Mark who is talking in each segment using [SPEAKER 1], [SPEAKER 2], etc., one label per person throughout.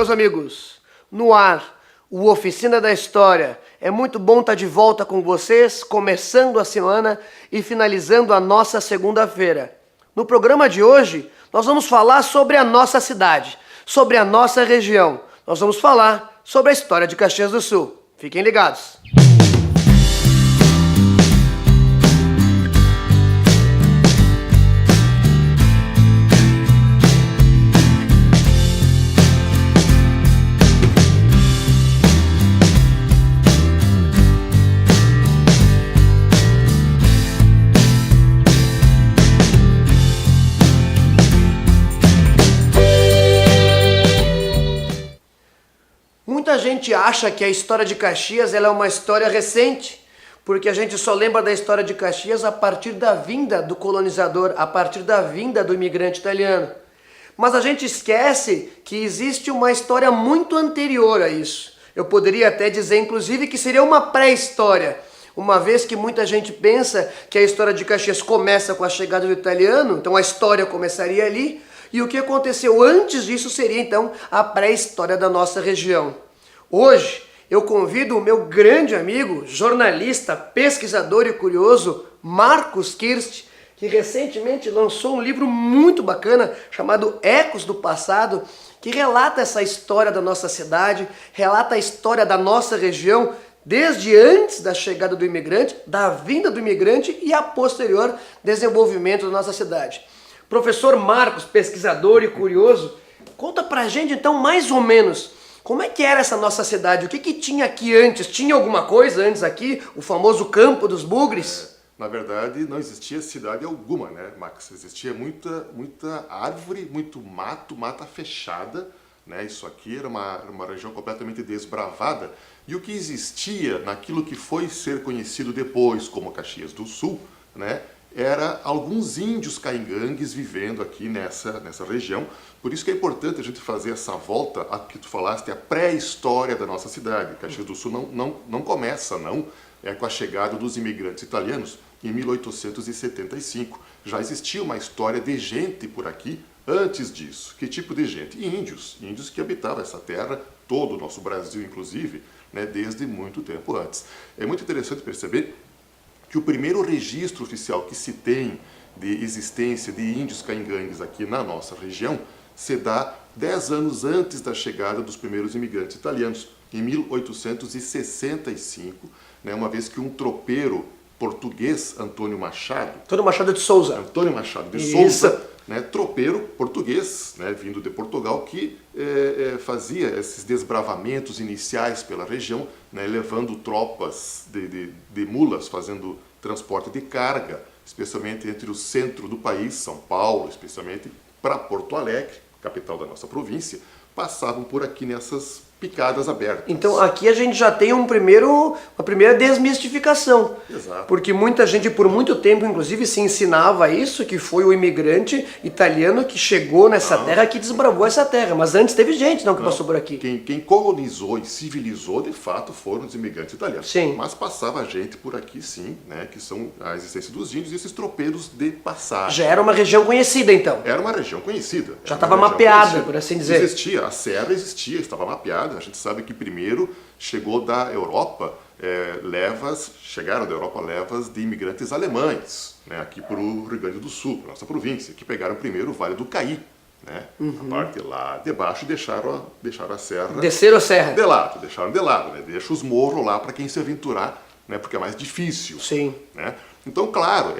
[SPEAKER 1] meus amigos, no ar, o Oficina da História. É muito bom estar de volta com vocês, começando a semana e finalizando a nossa segunda-feira. No programa de hoje, nós vamos falar sobre a nossa cidade, sobre a nossa região. Nós vamos falar sobre a história de Caxias do Sul. Fiquem ligados. Muita gente acha que a história de Caxias ela é uma história recente, porque a gente só lembra da história de Caxias a partir da vinda do colonizador, a partir da vinda do imigrante italiano. Mas a gente esquece que existe uma história muito anterior a isso. Eu poderia até dizer, inclusive, que seria uma pré-história, uma vez que muita gente pensa que a história de Caxias começa com a chegada do italiano, então a história começaria ali, e o que aconteceu antes disso seria, então, a pré-história da nossa região. Hoje, eu convido o meu grande amigo, jornalista, pesquisador e curioso, Marcos Kirst, que recentemente lançou um livro muito bacana chamado Ecos do Passado, que relata essa história da nossa cidade, relata a história da nossa região, desde antes da chegada do imigrante, da vinda do imigrante e a posterior desenvolvimento da nossa cidade. Professor Marcos, pesquisador e curioso, conta pra gente então mais ou menos como é que era essa nossa cidade, o que tinha aqui antes? Tinha alguma coisa antes aqui? O famoso Campo dos Bugres?
[SPEAKER 2] Na verdade, não existia cidade alguma, né, Max? Existia muita árvore, muito mato, mata fechada, né? Isso aqui era uma região completamente desbravada. E o que existia naquilo que foi ser conhecido depois como Caxias do Sul, né? Era alguns índios caingangues vivendo aqui nessa região. Por isso que é importante a gente fazer essa volta a que tu falaste, a pré-história da nossa cidade. Caxias do Sul não começa, com a chegada dos imigrantes italianos em 1875. Já existia uma história de gente por aqui antes disso. Que tipo de gente? Índios que habitavam essa terra, todo o nosso Brasil inclusive, né, desde muito tempo antes. É muito interessante perceber que o primeiro registro oficial que se tem de existência de índios caingangues aqui na nossa região se dá 10 anos antes da chegada dos primeiros imigrantes italianos, em 1865, né, uma vez que um tropeiro português, Antônio Machado
[SPEAKER 1] de Souza,
[SPEAKER 2] né, tropeiro português, né, vindo de Portugal, que fazia esses desbravamentos iniciais pela região, né, levando tropas de mulas, fazendo transporte de carga, especialmente entre o centro do país, São Paulo, especialmente para Porto Alegre, capital da nossa província, passavam por aqui nessas picadas abertas.
[SPEAKER 1] Então aqui a gente já tem uma primeira desmistificação.
[SPEAKER 2] Exato.
[SPEAKER 1] Porque muita gente por muito tempo inclusive se ensinava isso, que foi o imigrante italiano que chegou nessa terra, que desbravou essa terra. Mas antes teve gente que passou por aqui.
[SPEAKER 2] Quem colonizou e civilizou de fato foram os imigrantes italianos.
[SPEAKER 1] Sim.
[SPEAKER 2] Mas passava gente por aqui sim, né, que são a existência dos índios e esses tropeiros de passagem.
[SPEAKER 1] Já era uma região conhecida então.
[SPEAKER 2] Era uma região conhecida.
[SPEAKER 1] Já estava mapeada, por assim dizer.
[SPEAKER 2] Existia, a serra existia, estava mapeada. A gente sabe que primeiro chegou da Europa chegaram da Europa levas de imigrantes alemães, né, aqui para o Rio Grande do Sul, para nossa província, que pegaram primeiro o Vale do Caí, né, a parte lá debaixo, e deixaram a serra...
[SPEAKER 1] Desceram a serra.
[SPEAKER 2] Deixaram de lado, né, deixa os morros lá para quem se aventurar, né, porque é mais difícil.
[SPEAKER 1] Sim.
[SPEAKER 2] Né? Então, claro,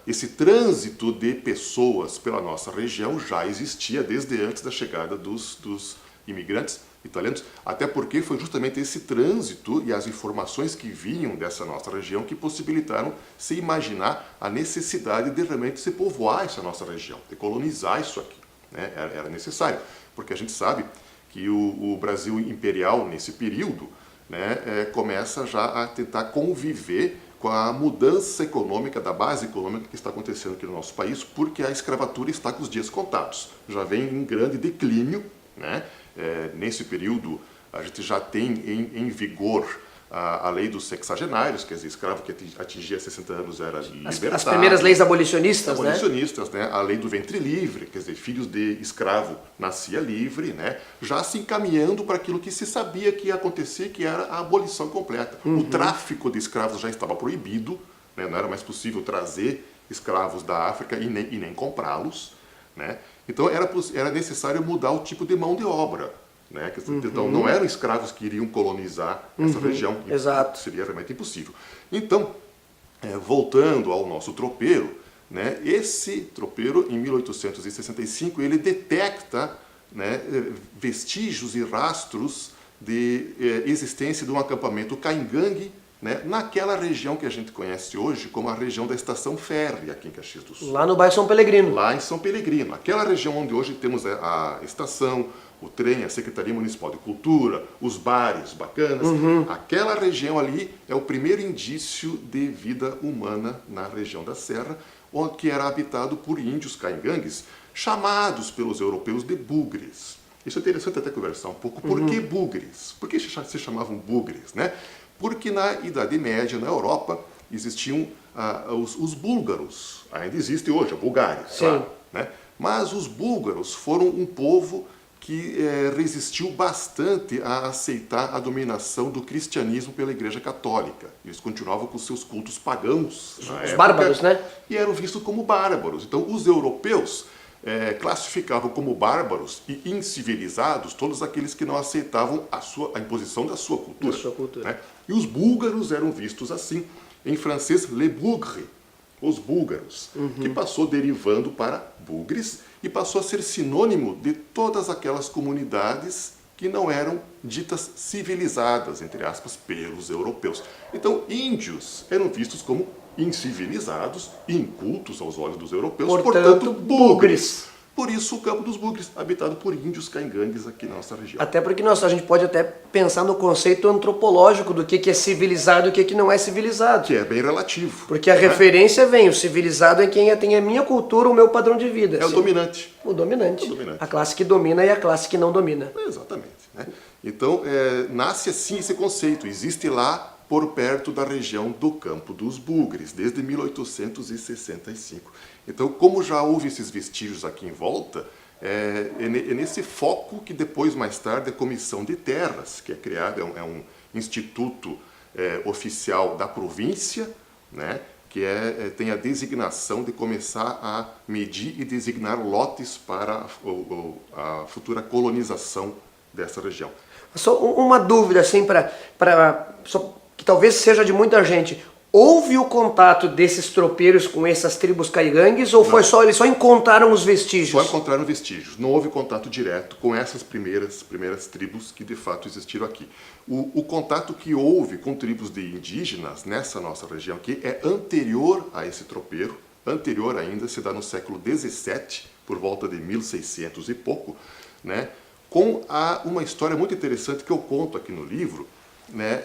[SPEAKER 2] esse trânsito de pessoas pela nossa região já existia desde antes da chegada dos imigrantes italianos, até porque foi justamente esse trânsito e as informações que vinham dessa nossa região que possibilitaram se imaginar a necessidade de realmente se povoar essa nossa região, de colonizar isso aqui, né? Era necessário, porque a gente sabe que o Brasil imperial nesse período, né, começa já a tentar conviver com a mudança econômica, da base econômica que está acontecendo aqui no nosso país, porque a escravatura está com os dias contados, já vem em grande declínio, né? Nesse período a gente já tem em vigor a lei dos sexagenários, quer dizer, escravo que atingia 60 anos era libertado.
[SPEAKER 1] As primeiras leis abolicionistas, né?
[SPEAKER 2] Abolicionistas, né? A lei do ventre livre, quer dizer, filhos de escravo nascia livre, né? Já se encaminhando para aquilo que se sabia que ia acontecer, que era a abolição completa. O tráfico de escravos já estava proibido, né? Não era mais possível trazer escravos da África e nem comprá-los, né? Então era necessário mudar o tipo de mão de obra. Né? Então não eram escravos que iriam colonizar essa região,
[SPEAKER 1] Exato.
[SPEAKER 2] seria realmente impossível. Então, voltando ao nosso tropeiro, né, esse tropeiro em 1865 ele detecta, né, vestígios e rastros de existência de um acampamento caingangue, né, naquela região que a gente conhece hoje como a região da Estação Férrea aqui em Caxias do Sul.
[SPEAKER 1] Lá no bairro São Pelegrino.
[SPEAKER 2] Lá em São Pelegrino, aquela região onde hoje temos a estação, o trem, a Secretaria Municipal de Cultura, os bares bacanas. Aquela região ali é o primeiro indício de vida humana na região da Serra, que era habitado por índios caingangues, chamados pelos europeus de bugres. Isso é interessante até conversar um pouco. Por que bugres? Por que se chamavam bugres, né? Porque na Idade Média, na Europa, existiam os búlgaros. Ainda existe hoje, a Bulgária, claro, né? Mas os búlgaros foram um povo que resistiu bastante a aceitar a dominação do cristianismo pela Igreja Católica. Eles continuavam com seus cultos pagãos na época,
[SPEAKER 1] bárbaros, né?
[SPEAKER 2] E eram vistos como bárbaros. Então, os europeus classificavam como bárbaros e incivilizados todos aqueles que não aceitavam a imposição da sua cultura.
[SPEAKER 1] Da sua cultura.
[SPEAKER 2] Né? E os búlgaros eram vistos assim, em francês, les bougres, os búlgaros, que passou derivando para bugres e passou a ser sinônimo de todas aquelas comunidades que não eram ditas civilizadas, entre aspas, pelos europeus. Então, índios eram vistos como incivilizados e incultos aos olhos dos europeus, portanto bugres. Por isso o Campo dos Bugres, habitado por índios caingangues aqui na nossa região.
[SPEAKER 1] Até porque a gente pode até pensar no conceito antropológico do que é civilizado e o que não é civilizado.
[SPEAKER 2] Que é bem relativo.
[SPEAKER 1] Porque a referência vem, o civilizado é quem tem a minha cultura, o meu padrão de vida.
[SPEAKER 2] É o dominante.
[SPEAKER 1] O dominante.
[SPEAKER 2] É o dominante.
[SPEAKER 1] A classe que domina e a classe que não domina.
[SPEAKER 2] Exatamente. Né? Então, nasce assim esse conceito. Existe lá por perto da região do Campo dos Bugres, desde 1865. Então, como já houve esses vestígios aqui em volta, é nesse foco que depois, mais tarde, a Comissão de Terras, que é criada, é um instituto oficial da província, né, que tem a designação de começar a medir e designar lotes para a futura colonização dessa região.
[SPEAKER 1] Só uma dúvida, assim, que talvez seja de muita gente. Houve o contato desses tropeiros com essas tribos caingangues ou foi eles só encontraram os vestígios?
[SPEAKER 2] Só encontraram vestígios. Não houve contato direto com essas primeiras tribos que de fato existiram aqui. O contato que houve com tribos de indígenas nessa nossa região aqui é anterior a esse tropeiro, anterior ainda, se dá no século XVII, por volta de 1600 e pouco, né, com uma história muito interessante que eu conto aqui no livro, né,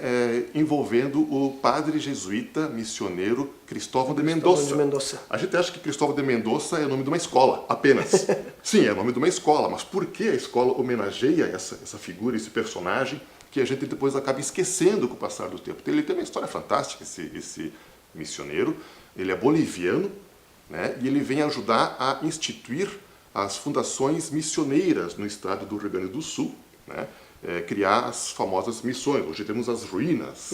[SPEAKER 2] envolvendo o padre jesuíta missioneiro Cristóvão de Mendonça. A gente acha que Cristóvão de Mendonça é o nome de uma escola, apenas. Sim, é o nome de uma escola, mas por que a escola homenageia essa figura, esse personagem, que a gente depois acaba esquecendo com o passar do tempo? Ele tem uma história fantástica, esse missioneiro. Ele é boliviano, né, e ele vem ajudar a instituir as fundações missioneiras no estado do Rio Grande do Sul, né? Criar as famosas missões. Hoje temos as ruínas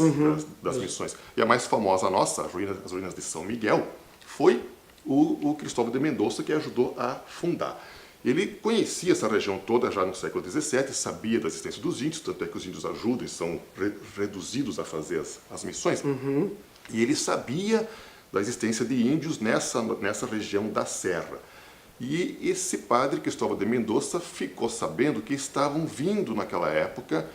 [SPEAKER 2] das missões. E a mais famosa nossa, as ruínas de São Miguel, foi o Cristóvão de Mendonça que ajudou a fundar. Ele conhecia essa região toda já no século XVII, sabia da existência dos índios, tanto é que os índios ajudam e são reduzidos a fazer as missões. E ele sabia da existência de índios nessa região da Serra. E esse padre, Cristóvão de Mendonça, ficou sabendo que estavam vindo naquela época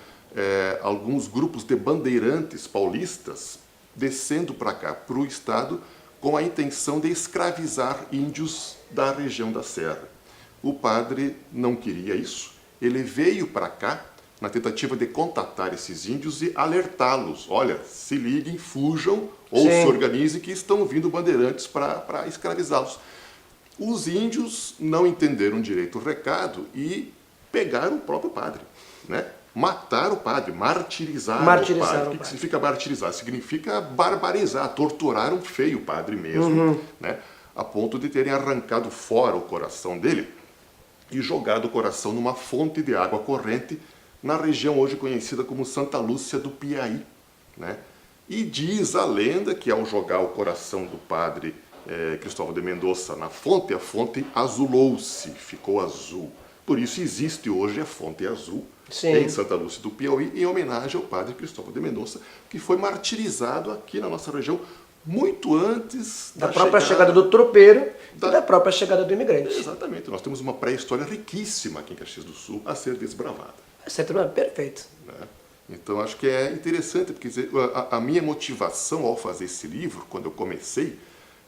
[SPEAKER 2] alguns grupos de bandeirantes paulistas descendo para cá, para o estado, com a intenção de escravizar índios da região da Serra. O padre não queria isso, ele veio para cá na tentativa de contatar esses índios e alertá-los. Olha, se liguem, fujam ou se organizem que estão vindo bandeirantes para escravizá-los. Os índios não entenderam direito o recado e pegaram o próprio padre, né? matar o padre, martirizar o padre. O que significa martirizar? Significa barbarizar, torturaram feio o padre mesmo, né? A ponto de terem arrancado fora o coração dele e jogado o coração numa fonte de água corrente na região hoje conhecida como Santa Lúcia do Piauí, né? E diz a lenda que ao jogar o coração do padre Cristóvão de Mendonça na fonte, a fonte azulou-se, ficou azul. Por isso existe hoje a fonte azul, em Santa Lúcia do Piauí, em homenagem ao padre Cristóvão de Mendonça, que foi martirizado aqui na nossa região muito antes
[SPEAKER 1] da própria chegada do tropeiro e da própria chegada do imigrante.
[SPEAKER 2] Exatamente. Nós temos uma pré-história riquíssima aqui em Caxias do Sul a ser desbravada.
[SPEAKER 1] Perfeito.
[SPEAKER 2] Né? Então acho que é interessante, porque a minha motivação ao fazer esse livro, quando eu comecei,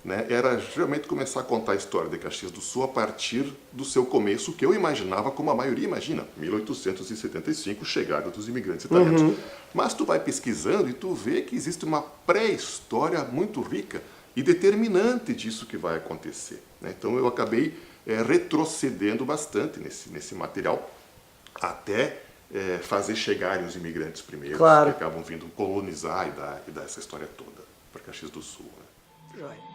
[SPEAKER 2] né, era realmente começar a contar a história de Caxias do Sul a partir do seu começo, que eu imaginava como a maioria imagina, 1875, chegada dos imigrantes italianos. Mas tu vai pesquisando e tu vê que existe uma pré-história muito rica e determinante disso que vai acontecer, né? Então eu acabei retrocedendo bastante nesse material até fazer chegarem os imigrantes primeiros, que acabam vindo colonizar e dar essa história toda para Caxias do Sul, né?
[SPEAKER 1] Joia.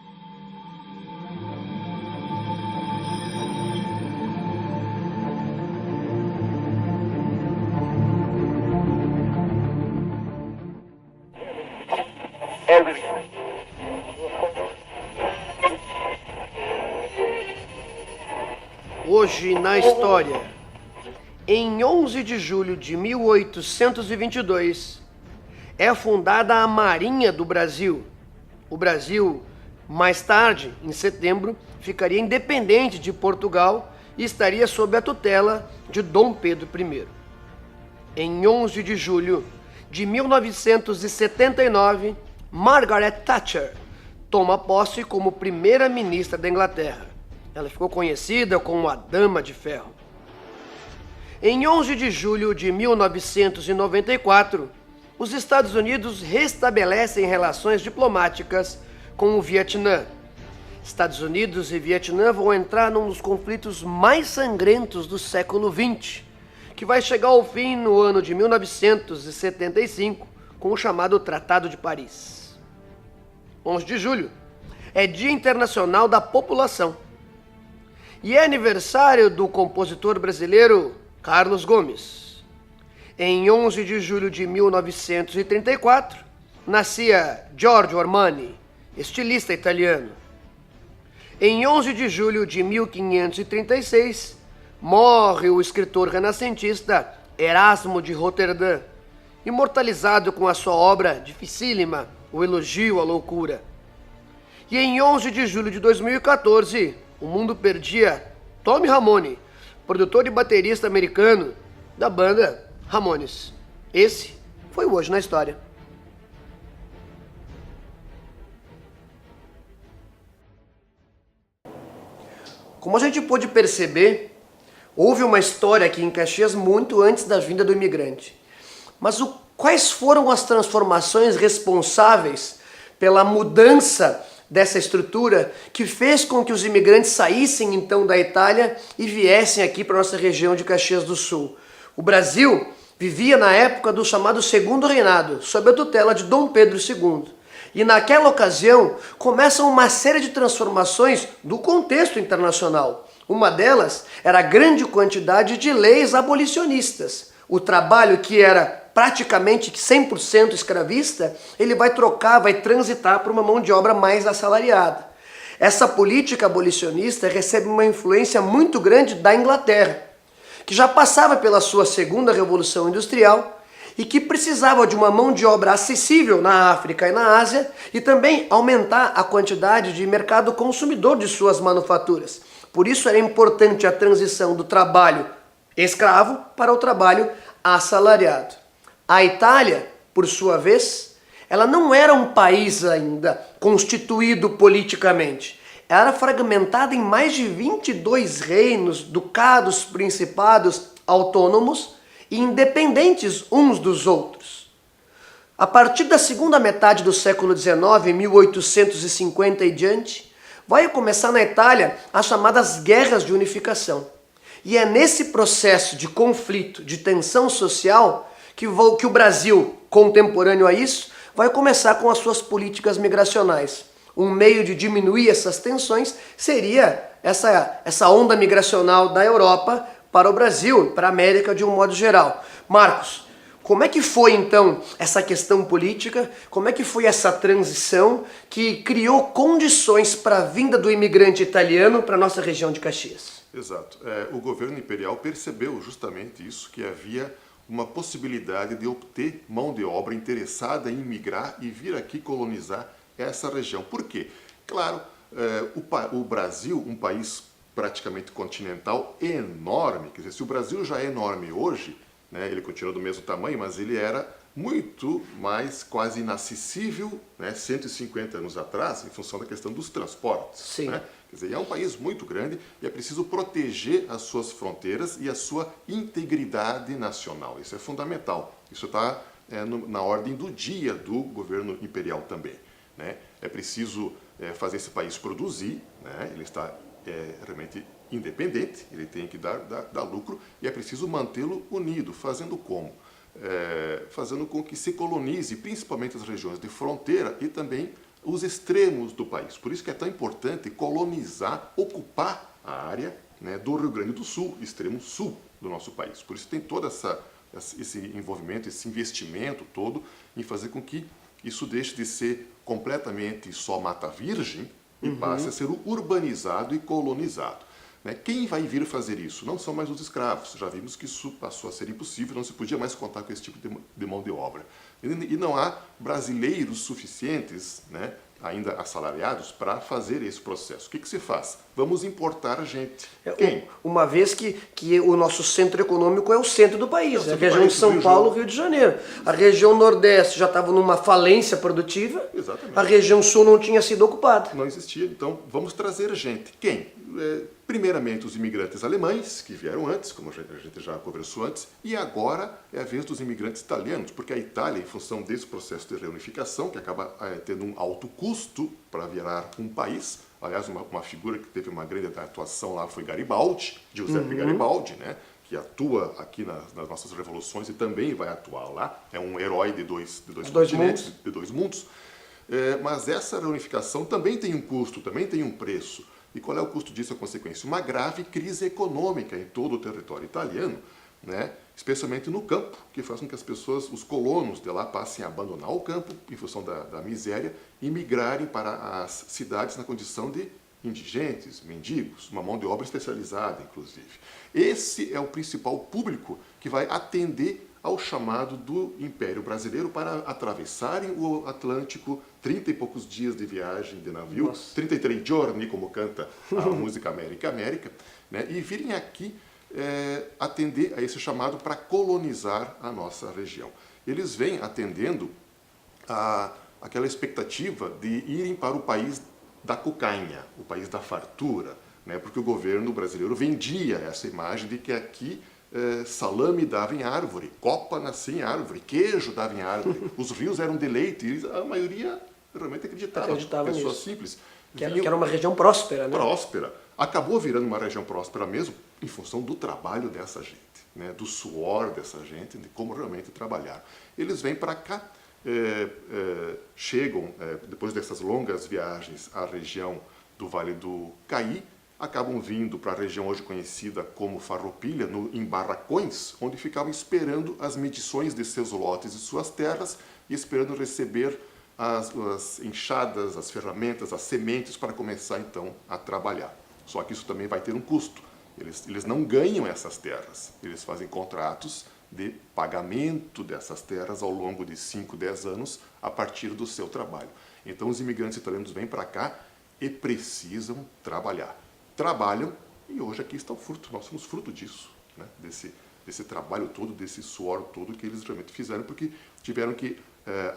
[SPEAKER 1] Hoje na história, em 11 de julho de 1822, é fundada a Marinha do Brasil. O Brasil, mais tarde, em setembro, ficaria independente de Portugal e estaria sob a tutela de Dom Pedro I. Em 11 de julho de 1979, Margaret Thatcher toma posse como primeira-ministra da Inglaterra. Ela ficou conhecida como a Dama de Ferro. Em 11 de julho de 1994, os Estados Unidos restabelecem relações diplomáticas com o Vietnã. Estados Unidos e Vietnã vão entrar num dos conflitos mais sangrentos do século XX, que vai chegar ao fim no ano de 1975, com o chamado Tratado de Paris. 11 de julho é Dia Internacional da População e é aniversário do compositor brasileiro Carlos Gomes. Em 11 de julho de 1934, nascia Giorgio Armani, estilista italiano. Em 11 de julho de 1536, morre o escritor renascentista Erasmo de Roterdã, imortalizado com a sua obra dificílima, O Elogio à Loucura. E em 11 de julho de 2014, o mundo perdia Tommy Ramone, produtor e baterista americano da banda Ramones. Esse foi o Hoje na História. Como a gente pôde perceber, houve uma história aqui em Caxias muito antes da vinda do imigrante. Mas quais foram as transformações responsáveis pela mudança dessa estrutura que fez com que os imigrantes saíssem então da Itália e viessem aqui para a nossa região de Caxias do Sul? O Brasil vivia na época do chamado Segundo Reinado, sob a tutela de Dom Pedro II. E naquela ocasião começam uma série de transformações do contexto internacional. Uma delas era a grande quantidade de leis abolicionistas. O trabalho que era praticamente 100% escravista, ele vai trocar, vai transitar para uma mão de obra mais assalariada. Essa política abolicionista recebe uma influência muito grande da Inglaterra, que já passava pela sua segunda revolução industrial e que precisava de uma mão de obra acessível na África e na Ásia e também aumentar a quantidade de mercado consumidor de suas manufaturas. Por isso era importante a transição do trabalho escravo para o trabalho assalariado. A Itália, por sua vez, ela não era um país ainda constituído politicamente. Ela era fragmentada em mais de 22 reinos, ducados, principados, autônomos e independentes uns dos outros. A partir da segunda metade do século XIX, 1850 e diante, vai começar na Itália as chamadas Guerras de Unificação. E é nesse processo de conflito, de tensão social, que o Brasil, contemporâneo a isso, vai começar com as suas políticas migracionais. Um meio de diminuir essas tensões seria essa onda migracional da Europa para o Brasil, para a América de um modo geral. Marcos, como é que foi então essa questão política? Como é que foi essa transição que criou condições para a vinda do imigrante italiano para a nossa região de Caxias?
[SPEAKER 2] Exato. O governo imperial percebeu justamente isso, que havia uma possibilidade de obter mão de obra interessada em migrar e vir aqui colonizar essa região. Por quê? Claro, o Brasil, um país praticamente continental, enorme, quer dizer, se o Brasil já é enorme hoje, né, ele continua do mesmo tamanho, mas ele era muito mais quase inacessível, né, 150 anos atrás, em função da questão dos transportes.
[SPEAKER 1] Sim.
[SPEAKER 2] Né? Quer dizer, é um país muito grande e é preciso proteger as suas fronteiras e a sua integridade nacional. Isso é fundamental. Isso está na ordem do dia do governo imperial também. Né? É preciso fazer esse país produzir, né? Ele está realmente independente, ele tem que dar lucro e é preciso mantê-lo unido. Fazendo como? Fazendo com que se colonize principalmente as regiões de fronteira e também os extremos do país. Por isso que é tão importante colonizar, ocupar a área, né, do Rio Grande do Sul, extremo sul do nosso país. Por isso tem todo esse envolvimento, esse investimento todo em fazer com que isso deixe de ser completamente só mata virgem e passe a ser urbanizado e colonizado. Né? Quem vai vir fazer isso? Não são mais os escravos. Já vimos que isso passou a ser impossível, não se podia mais contar com esse tipo de mão de obra. E não há brasileiros suficientes, né, ainda assalariados, para fazer esse processo. O que se faz? Vamos importar gente. Quem?
[SPEAKER 1] Uma vez que o nosso centro econômico é o centro do país, a região de São Paulo, Rio de Janeiro. A região Nordeste já estava numa falência produtiva.
[SPEAKER 2] Exatamente.
[SPEAKER 1] A região Sul não tinha sido ocupada.
[SPEAKER 2] Não existia, então vamos trazer gente. Quem? Primeiramente os imigrantes alemães, que vieram antes, como a gente já conversou antes, e agora é a vez dos imigrantes italianos, porque a Itália, em função desse processo de reunificação, que acaba tendo um alto custo para virar um país, aliás, uma figura que teve uma grande atuação lá foi Garibaldi, Giuseppe Garibaldi, né, que atua aqui nas nossas revoluções e também vai atuar lá, é um herói de dois continentes, de dois mundos. Mas essa reunificação também tem um custo, também tem um preço. E qual é o custo disso, a consequência? Uma grave crise econômica em todo o território italiano, né? Especialmente no campo, que faz com que as pessoas, os colonos de lá, passem a abandonar o campo em função da miséria e migrarem para as cidades na condição de indigentes, mendigos, uma mão de obra especializada, inclusive. Esse é o principal público que vai atender ao chamado do Império Brasileiro para atravessarem o Atlântico, 30 e poucos dias de viagem de navio,
[SPEAKER 1] Nossa.
[SPEAKER 2] 33 giorni, como canta a música América, né, e virem aqui atender a esse chamado para colonizar a nossa região. Eles vêm atendendo aquela expectativa de irem para o país da cucanha, o país da fartura, né, porque o governo brasileiro vendia essa imagem de que aqui salame dava em árvore, copa nascia em árvore, queijo dava em árvore, os rios eram de leite, e a maioria realmente acreditava pessoas
[SPEAKER 1] nisso.
[SPEAKER 2] Simples.
[SPEAKER 1] Que era uma região próspera, né?
[SPEAKER 2] Próspera. Acabou virando uma região próspera mesmo em função do trabalho dessa gente, né, do suor dessa gente, de como realmente trabalhar. Eles vêm para cá, chegam, depois dessas longas viagens, à região do Vale do Caí, acabam vindo para a região hoje conhecida como Farroupilha, em barracões, onde ficavam esperando as medições de seus lotes e suas terras e esperando receber as enxadas, as ferramentas, as sementes para começar então a trabalhar. Só que isso também vai ter um custo. Eles não ganham essas terras, eles fazem contratos de pagamento dessas terras ao longo de 5, 10 anos a partir do seu trabalho. Então os imigrantes italianos vêm para cá e precisam trabalhar. Trabalham e hoje aqui está o fruto, nós somos fruto disso, né? desse trabalho todo, desse suor todo que eles realmente fizeram, porque tiveram que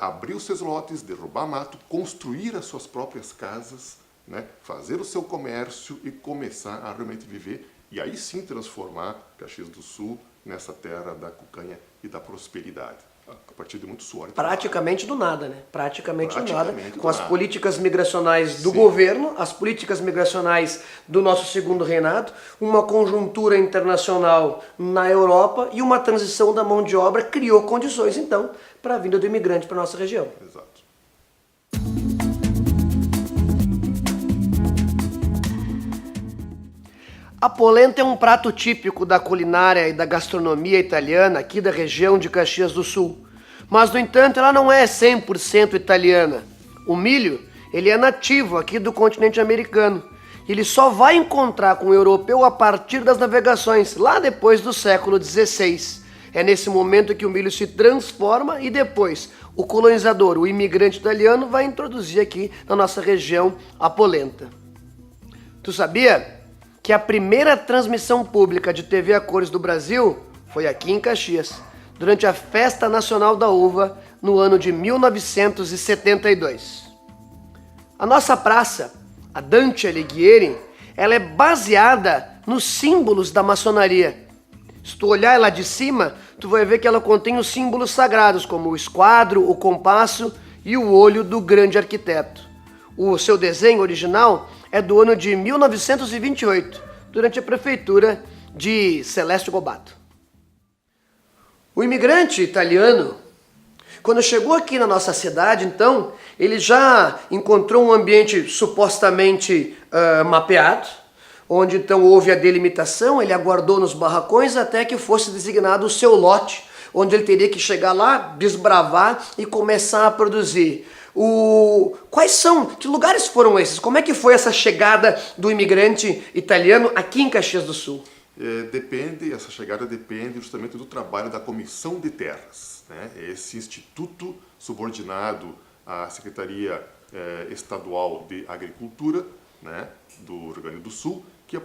[SPEAKER 2] abrir os seus lotes, derrubar mato, construir as suas próprias casas, né? Fazer o seu comércio e começar a realmente viver e aí sim transformar Caxias do Sul nessa terra da cucanha e da prosperidade. A partir de muito suor.
[SPEAKER 1] Praticamente do nada, né? Praticamente do nada.
[SPEAKER 2] Praticamente do
[SPEAKER 1] Com as
[SPEAKER 2] nada.
[SPEAKER 1] políticas migracionais do
[SPEAKER 2] Sim.
[SPEAKER 1] governo, as políticas migracionais do nosso segundo reinado, uma conjuntura internacional na Europa e uma transição da mão de obra criou condições, então, para a vinda do imigrante para a nossa região.
[SPEAKER 2] Exato.
[SPEAKER 1] A polenta é um prato típico da culinária e da gastronomia italiana aqui da região de Caxias do Sul. Mas, no entanto, ela não é 100% italiana. O milho, ele é nativo aqui do continente americano. Ele só vai encontrar com o europeu a partir das navegações, lá depois do século XVI. É nesse momento que o milho se transforma e depois o colonizador, o imigrante italiano, vai introduzir aqui na nossa região a polenta. Tu sabia que a primeira transmissão pública de TV a cores do Brasil foi aqui em Caxias, durante a Festa Nacional da Uva, no ano de 1972. A nossa praça, a Dante Alighieri, ela é baseada nos símbolos da maçonaria. Se tu olhar ela de cima, tu vai ver que ela contém os símbolos sagrados, como o esquadro, o compasso e o olho do grande arquiteto. O seu desenho original é do ano de 1928, durante a prefeitura de Celeste Gobato. O imigrante italiano, quando chegou aqui na nossa cidade, então, ele já encontrou um ambiente supostamente mapeado, onde então houve a delimitação, ele aguardou nos barracões até que fosse designado o seu lote, onde ele teria que chegar lá, desbravar e começar a produzir. Que lugares foram esses? Como é que foi essa chegada do imigrante italiano aqui em Caxias do Sul?
[SPEAKER 2] Essa chegada depende justamente do trabalho da Comissão de Terras, né? Esse instituto subordinado à Secretaria Estadual de Agricultura, né, do Rio Grande do Sul, que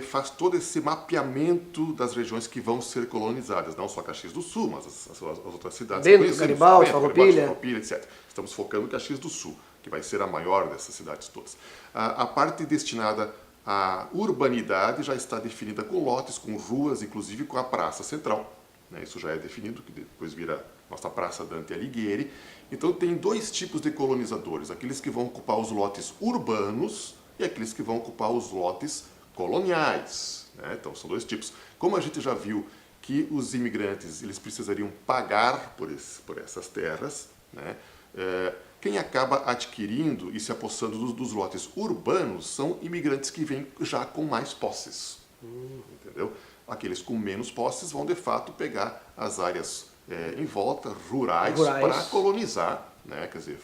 [SPEAKER 2] faz todo esse mapeamento das regiões que vão ser colonizadas, não só Caxias do Sul, mas as outras cidades.
[SPEAKER 1] Bento, Garibaldi, Farroupilha,
[SPEAKER 2] etc. Estamos focando em Caxias do Sul, que vai ser a maior dessas cidades todas. A parte destinada à urbanidade já está definida com lotes, com ruas, inclusive com a Praça Central, né? Isso já é definido, que depois vira nossa Praça Dante Alighieri. Então tem dois tipos de colonizadores, aqueles que vão ocupar os lotes urbanos e aqueles que vão ocupar os lotes coloniais, né? Então são dois tipos. Como a gente já viu que os imigrantes eles precisariam pagar por essas terras, né? Quem acaba adquirindo e se apossando dos lotes urbanos são imigrantes que vêm já com mais posses, entendeu? Aqueles com menos posses vão de fato pegar as áreas em volta, rurais. Para colonizar, né? Quer dizer,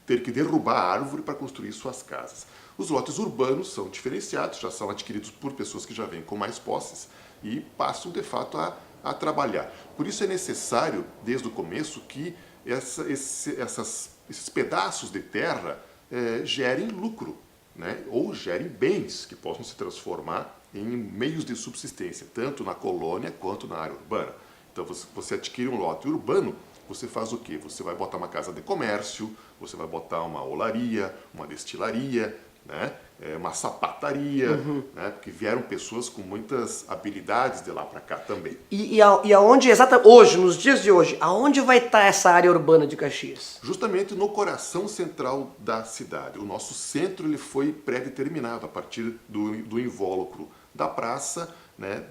[SPEAKER 2] ter que derrubar a árvore para construir suas casas. Os lotes urbanos são diferenciados, já são adquiridos por pessoas que já vêm com mais posses e passam de fato a trabalhar. Por isso é necessário, desde o começo, que esses pedaços de terra gerem lucro, né? Ou gerem bens que possam se transformar em meios de subsistência, tanto na colônia quanto na área urbana. Então você adquire um lote urbano, você faz o quê? Você vai botar uma casa de comércio, você vai botar uma olaria, uma destilaria, né? Uma sapataria, né? Porque vieram pessoas com muitas habilidades de lá para cá também.
[SPEAKER 1] E aonde, exatamente hoje, nos dias de hoje, aonde vai estar essa área urbana de Caxias?
[SPEAKER 2] Justamente no coração central da cidade. O nosso centro ele foi pré-determinado a partir do invólucro da praça, né,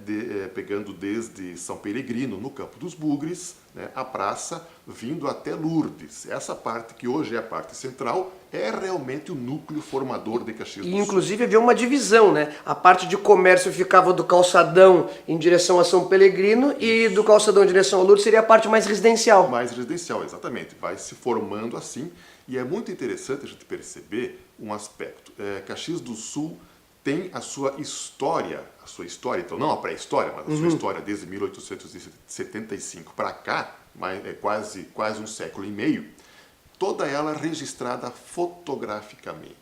[SPEAKER 2] pegando desde São Peregrino, no Campo dos Bugres, né, a praça, vindo até Lourdes. Essa parte, que hoje é a parte central, é realmente o núcleo formador de Caxias do Sul.
[SPEAKER 1] E inclusive havia uma divisão, né? A parte de comércio ficava do calçadão em direção a São Peregrino e do calçadão em direção a Lourdes seria a parte mais residencial.
[SPEAKER 2] Mais residencial, exatamente. Vai se formando assim. E é muito interessante a gente perceber um aspecto. Caxias do Sul tem a sua história, então não a pré-história, mas a sua história desde 1875 para cá, quase um século e meio, toda ela registrada fotograficamente,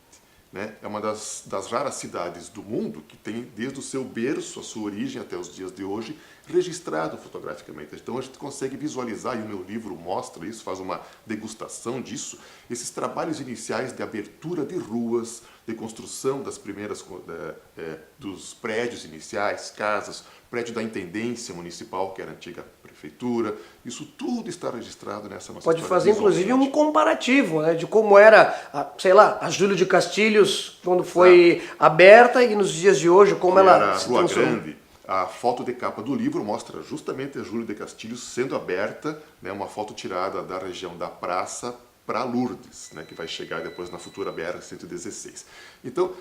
[SPEAKER 2] né? É uma das raras cidades do mundo que tem, desde o seu berço, a sua origem até os dias de hoje, registrado fotograficamente. Então a gente consegue visualizar, e o meu livro mostra isso, faz uma degustação disso, esses trabalhos iniciais de abertura de ruas, de construção das primeiras dos prédios iniciais, casas, prédio da Intendência Municipal, que era a antiga prefeitura, isso tudo está registrado nessa nossa
[SPEAKER 1] Pode
[SPEAKER 2] história
[SPEAKER 1] fazer, inclusive,
[SPEAKER 2] visualmente.
[SPEAKER 1] um comparativo, né, de como era, sei lá, a Júlio de Castilhos, quando foi aberta, e nos dias de hoje, como
[SPEAKER 2] Que
[SPEAKER 1] ela
[SPEAKER 2] era a
[SPEAKER 1] se
[SPEAKER 2] Rua
[SPEAKER 1] transformou.
[SPEAKER 2] Grande. A foto de capa do livro mostra justamente a Júlio de Castilhos sendo aberta, né, uma foto tirada da região da praça para Lourdes, né, que vai chegar depois na futura BR-116. Então,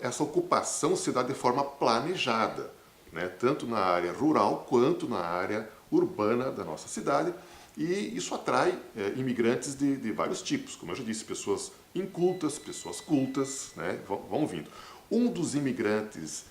[SPEAKER 2] essa ocupação se dá de forma planejada, né, tanto na área rural quanto na área urbana da nossa cidade, e isso atrai imigrantes de vários tipos, como eu já disse, pessoas incultas, pessoas cultas, né, vão vindo. Um dos imigrantes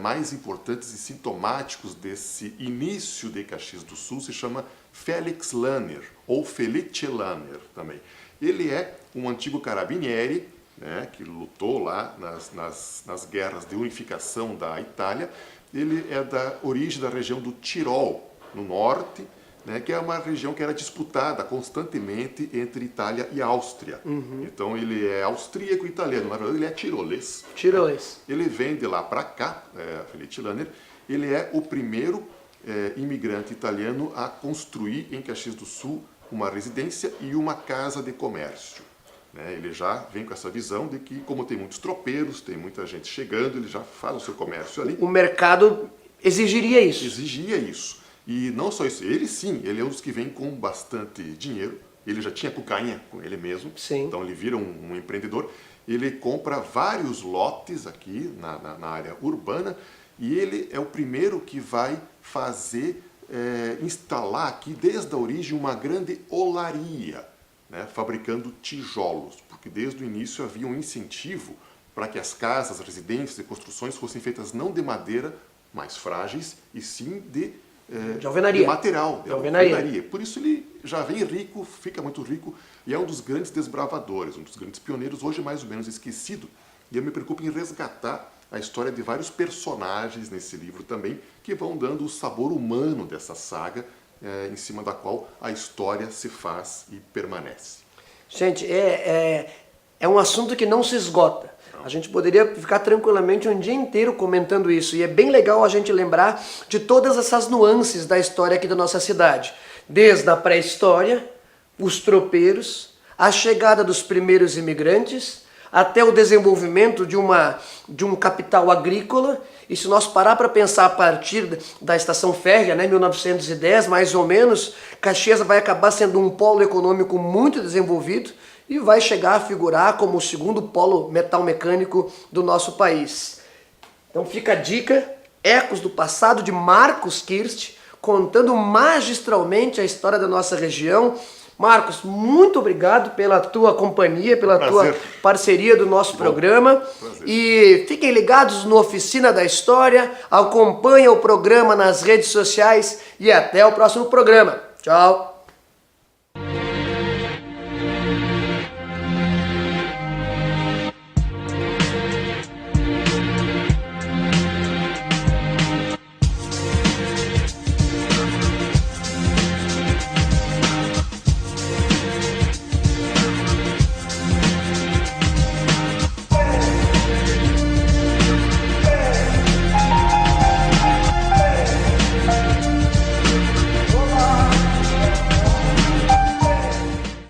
[SPEAKER 2] mais importantes e sintomáticos desse início de Caxias do Sul se chama Félix Lanner, ou Felice Lanner também. Ele é um antigo carabinieri, né, que lutou lá nas guerras de unificação da Itália. Ele é da origem da região do Tirol, no norte, né, que é uma região que era disputada constantemente entre Itália e Áustria. Então ele é austríaco e italiano, na verdade ele é tirolês.
[SPEAKER 1] Tirolês.
[SPEAKER 2] Ele vem de lá para cá, Felice Lanner, ele é o primeiro imigrante italiano a construir em Caxias do Sul uma residência e uma casa de comércio. Ele já vem com essa visão de que, como tem muitos tropeiros, tem muita gente chegando, ele já faz o seu comércio ali.
[SPEAKER 1] O mercado exigiria isso.
[SPEAKER 2] Exigia isso. E não só isso, ele sim, ele é um dos que vem com bastante dinheiro. Ele já tinha cocaína com ele mesmo,
[SPEAKER 1] Sim.
[SPEAKER 2] Então ele vira um empreendedor. Ele compra vários lotes aqui na área urbana e ele é o primeiro que vai fazer, instalar aqui desde a origem uma grande olaria, né, fabricando tijolos, porque desde o início havia um incentivo para que as casas, residências e construções fossem feitas não de madeira, mais frágeis, e sim de
[SPEAKER 1] alvenaria.
[SPEAKER 2] De material,
[SPEAKER 1] De alvenaria.
[SPEAKER 2] Por isso ele já vem rico, fica muito rico, e é um dos grandes desbravadores, um dos grandes pioneiros, hoje mais ou menos esquecido. E eu me preocupo em resgatar a história de vários personagens nesse livro também, que vão dando o sabor humano dessa saga, em cima da qual a história se faz e permanece.
[SPEAKER 1] Gente, é um assunto que não se esgota. A gente poderia ficar tranquilamente um dia inteiro comentando isso. E é bem legal a gente lembrar de todas essas nuances da história aqui da nossa cidade. Desde a pré-história, os tropeiros, a chegada dos primeiros imigrantes, até o desenvolvimento de um capital agrícola. E se nós parar para pensar a partir da estação férrea, né, 1910, mais ou menos, Caxias vai acabar sendo um polo econômico muito desenvolvido e vai chegar a figurar como o segundo polo metal-mecânico do nosso país. Então fica a dica, Ecos do Passado, de Marcos Kirst, contando magistralmente a história da nossa região. Marcos, muito obrigado pela tua companhia, pela tua parceria do nosso programa.
[SPEAKER 2] Prazer.
[SPEAKER 1] E fiquem ligados no Oficina da História, acompanhem o programa nas redes sociais e até o próximo programa. Tchau!